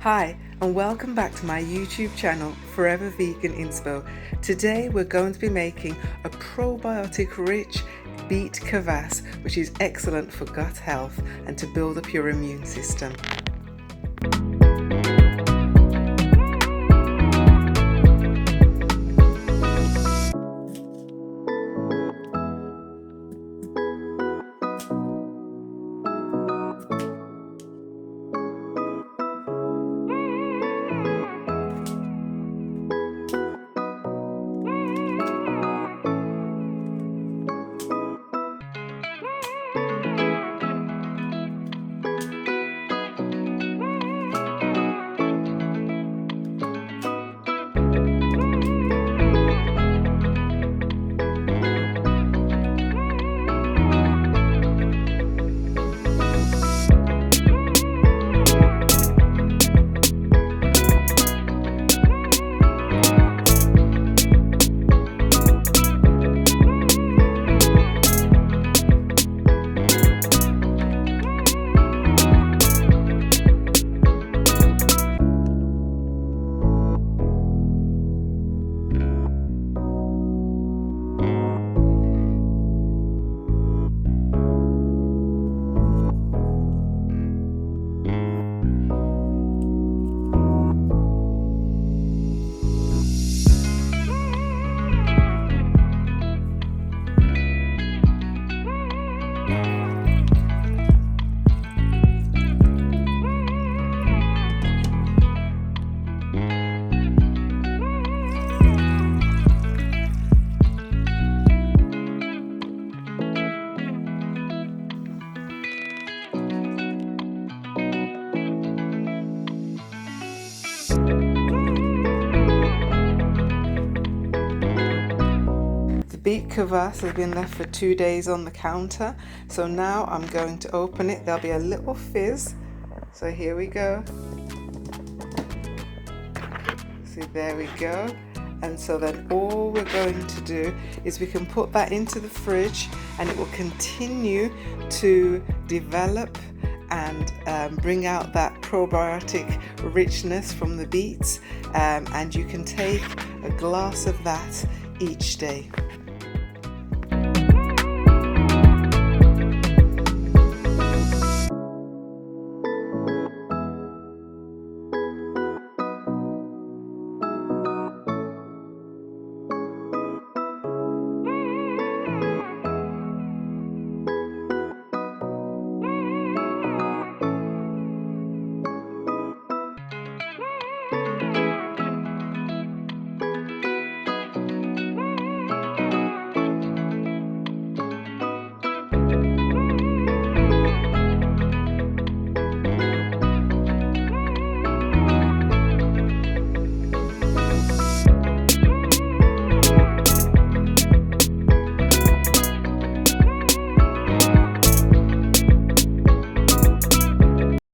Hi, and welcome back to my YouTube channel, Forever Vegan Inspo. Today we're going to be making a probiotic-rich Beet Kvass, which is excellent for gut health and to build up your immune system. Beet Kvass has been left for 2 days on the counter, so now I'm going to open it. There'll be a little fizz, so here we go. See, there we go. And so then all we're going to do is we can put that into the fridge and it will continue to develop and bring out that probiotic richness from the beets, and you can take a glass of that each day.